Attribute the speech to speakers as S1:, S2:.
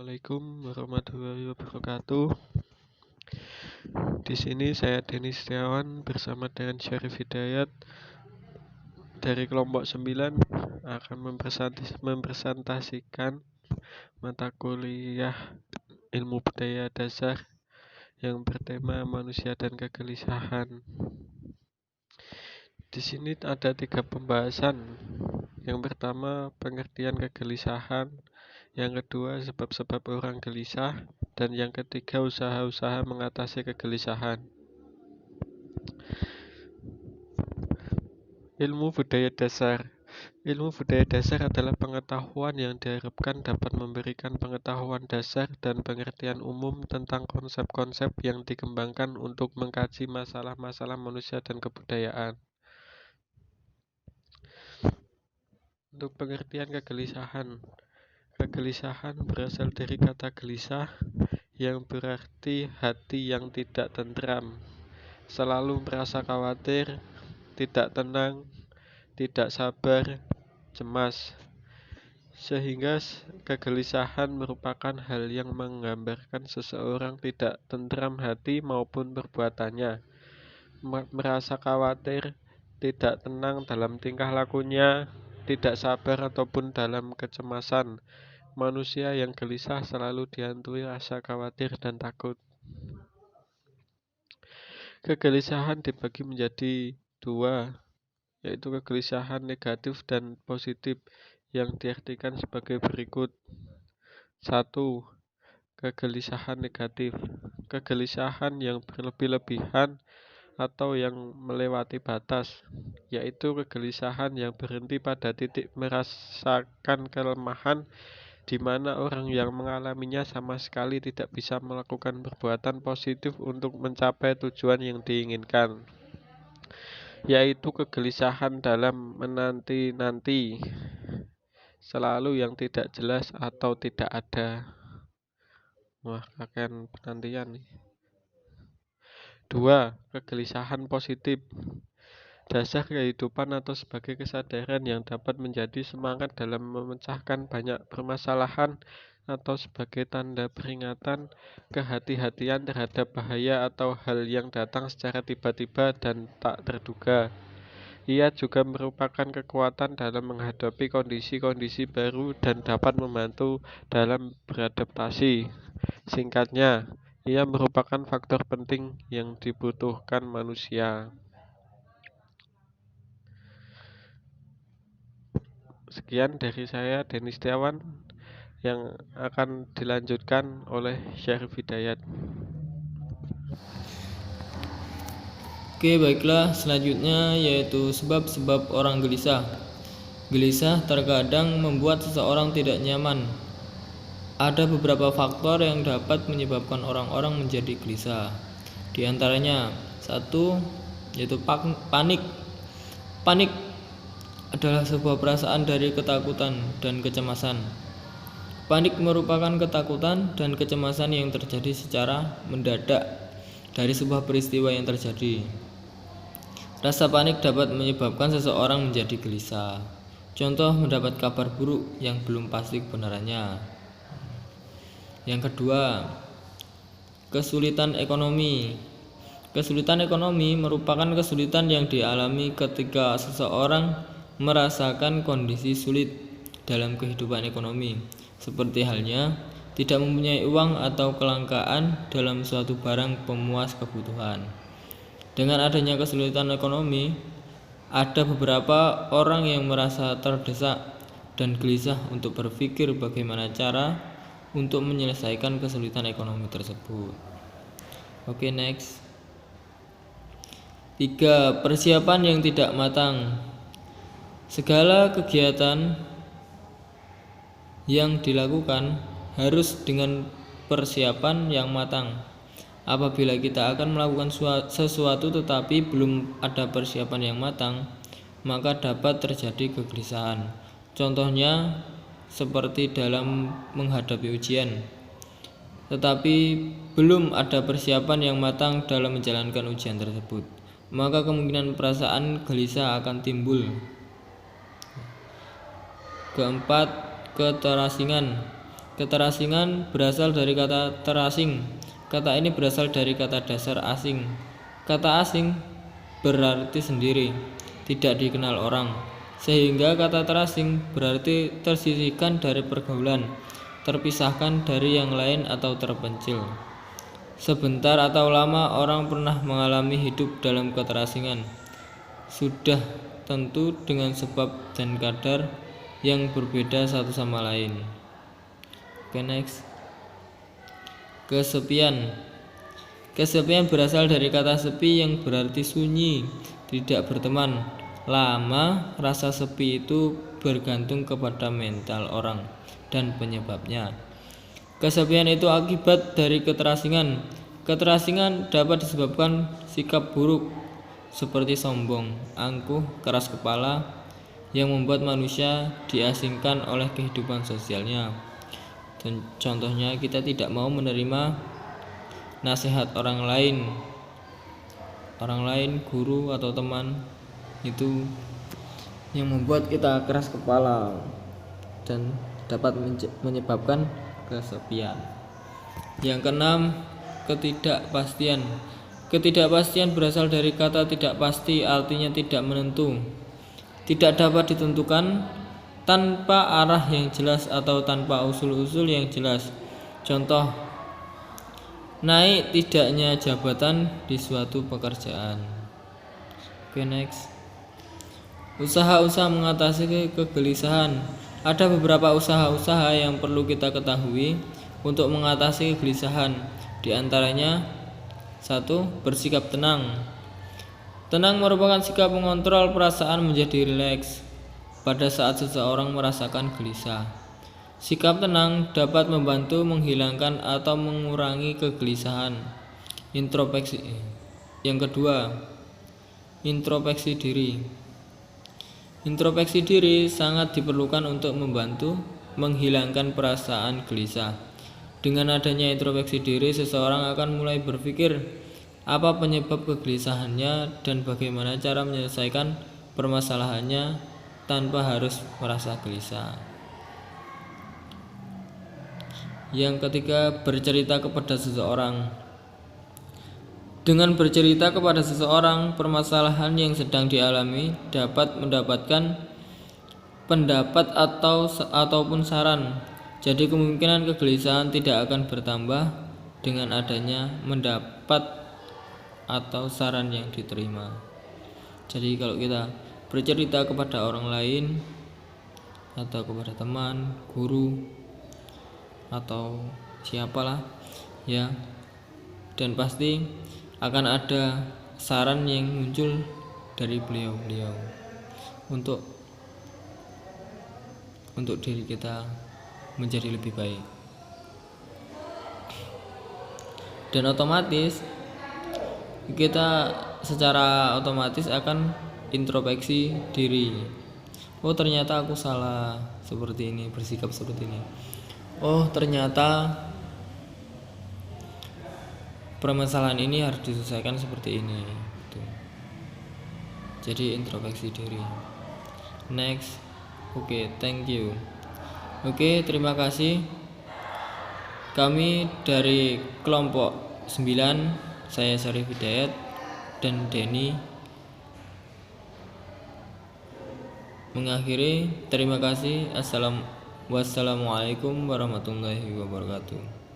S1: Assalamualaikum warahmatullahi wabarakatuh. Di sini saya Denis Setiawan bersama dengan Syarif Hidayat dari kelompok 9 akan mempresentasikan mata kuliah Ilmu Budaya Dasar yang bertema manusia dan kegelisahan. Di sini ada 3 pembahasan. Yang pertama, pengertian kegelisahan. Yang kedua, sebab-sebab orang gelisah. Dan yang ketiga, usaha-usaha mengatasi kegelisahan. Ilmu budaya dasar. Ilmu budaya dasar adalah pengetahuan yang diharapkan dapat memberikan pengetahuan dasar dan pengertian umum tentang konsep-konsep yang dikembangkan untuk mengkaji masalah-masalah manusia dan kebudayaan. Untuk pengertian kegelisahan. Kegelisahan berasal dari kata gelisah yang berarti hati yang tidak tentram, selalu merasa khawatir, tidak tenang, tidak sabar, cemas. Sehingga kegelisahan merupakan hal yang menggambarkan seseorang tidak tentram hati maupun perbuatannya, merasa khawatir, tidak tenang dalam tingkah lakunya, tidak sabar ataupun dalam kecemasan. Manusia yang gelisah selalu dihantui rasa khawatir dan takut. Kegelisahan dibagi menjadi 2, yaitu kegelisahan negatif dan positif yang diartikan sebagai berikut. 1. Kegelisahan negatif. Kegelisahan yang berlebih-lebihan atau yang melewati batas, yaitu kegelisahan yang berhenti pada titik merasakan kelemahan, di mana orang yang mengalaminya sama sekali tidak bisa melakukan perbuatan positif untuk mencapai tujuan yang diinginkan, yaitu kegelisahan dalam menanti-nanti, selalu yang tidak jelas atau tidak ada. Wah, kakean penantian nih. 2. Kegelisahan positif. Dasar kehidupan atau sebagai kesadaran yang dapat menjadi semangat dalam memecahkan banyak permasalahan atau sebagai tanda peringatan kehati-hatian terhadap bahaya atau hal yang datang secara tiba-tiba dan tak terduga. Ia juga merupakan kekuatan dalam menghadapi kondisi-kondisi baru dan dapat membantu dalam beradaptasi. Singkatnya, ia merupakan faktor penting yang dibutuhkan manusia. Sekian dari saya, Denis Setiawan, yang akan dilanjutkan oleh Syarif Hidayat.
S2: Oke, baiklah, selanjutnya yaitu sebab-sebab orang gelisah. Gelisah terkadang membuat seseorang tidak nyaman. Ada beberapa faktor yang dapat menyebabkan orang-orang menjadi gelisah. Di antaranya, 1. Yaitu panik. Panik adalah sebuah perasaan dari ketakutan dan kecemasan. Panik merupakan ketakutan dan kecemasan yang terjadi secara mendadak dari sebuah peristiwa yang terjadi. Rasa panik dapat menyebabkan seseorang menjadi gelisah. Contoh, mendapat kabar buruk yang belum pasti kebenarannya. Yang kedua, kesulitan ekonomi. Kesulitan ekonomi merupakan kesulitan yang dialami ketika seseorang merasakan kondisi sulit dalam kehidupan ekonomi, seperti halnya tidak mempunyai uang atau kelangkaan dalam suatu barang pemuas kebutuhan. Dengan adanya kesulitan ekonomi, ada beberapa orang yang merasa terdesak dan gelisah untuk berpikir bagaimana cara untuk menyelesaikan kesulitan ekonomi tersebut. Oke, next. 3. Persiapan yang tidak matang. Segala kegiatan yang dilakukan harus dengan persiapan yang matang. Apabila kita akan melakukan sesuatu tetapi belum ada persiapan yang matang, maka dapat terjadi kegelisahan. Contohnya seperti dalam menghadapi ujian, tetapi belum ada persiapan yang matang dalam menjalankan ujian tersebut, maka kemungkinan perasaan gelisah akan timbul. Keempat, keterasingan. Keterasingan berasal dari kata terasing. Kata ini berasal dari kata dasar asing. Kata asing berarti sendiri, tidak dikenal orang. Sehingga kata terasing berarti tersisihkan dari pergaulan, terpisahkan dari yang lain atau terpencil. Sebentar atau lama orang pernah mengalami hidup dalam keterasingan. Sudah tentu dengan sebab dan kadar yang berbeda satu sama lain. Oke, next. Kesepian. Kesepian berasal dari kata sepi yang berarti sunyi, tidak berteman. Lama, rasa sepi itu bergantung kepada mental orang dan penyebabnya. Kesepian itu akibat dari keterasingan. Keterasingan dapat disebabkan sikap buruk seperti sombong, angkuh, keras kepala yang membuat manusia diasingkan oleh kehidupan sosialnya. Dan contohnya kita tidak mau menerima nasihat orang lain, guru atau teman, itu yang membuat kita keras kepala dan dapat menyebabkan kesepian. Yang keenam, ketidakpastian. Ketidakpastian berasal dari kata tidak pasti, artinya tidak menentu, tidak dapat ditentukan, tanpa arah yang jelas atau tanpa usul-usul yang jelas. Contoh, naik tidaknya jabatan di suatu pekerjaan. Oke, next. Usaha-usaha mengatasi kegelisahan. Ada beberapa usaha-usaha yang perlu kita ketahui untuk mengatasi kegelisahan. Di antaranya, 1. Bersikap tenang. Tenang merupakan sikap mengontrol perasaan menjadi rileks pada saat seseorang merasakan gelisah. Sikap tenang dapat membantu menghilangkan atau mengurangi kegelisahan. Introspeksi. Yang kedua, introspeksi diri. Introspeksi diri sangat diperlukan untuk membantu menghilangkan perasaan gelisah. Dengan adanya introspeksi diri, seseorang akan mulai berpikir apa penyebab kegelisahannya dan bagaimana cara menyelesaikan permasalahannya tanpa harus merasa gelisah. Yang ketiga, bercerita kepada seseorang. Dengan bercerita kepada seseorang permasalahan yang sedang dialami, dapat mendapatkan pendapat ataupun saran. Jadi kemungkinan kegelisahan tidak akan bertambah dengan adanya mendapat atau saran yang diterima. Jadi kalau kita bercerita kepada orang lain atau kepada teman, guru atau siapalah ya, dan pasti akan ada saran yang muncul dari beliau-beliau untuk diri kita menjadi lebih baik. Dan otomatis kita secara otomatis akan introspeksi diri. Oh, ternyata aku salah seperti ini, bersikap seperti ini. Oh, ternyata permasalahan ini harus diselesaikan seperti ini. Jadi introspeksi diri. Next. Oke, thank you. Oke, terima kasih. Kami dari kelompok 9, saya Syarif Hidayat dan Denny mengakhiri. Terima kasih. Wassalamualaikum warahmatullahi wabarakatuh.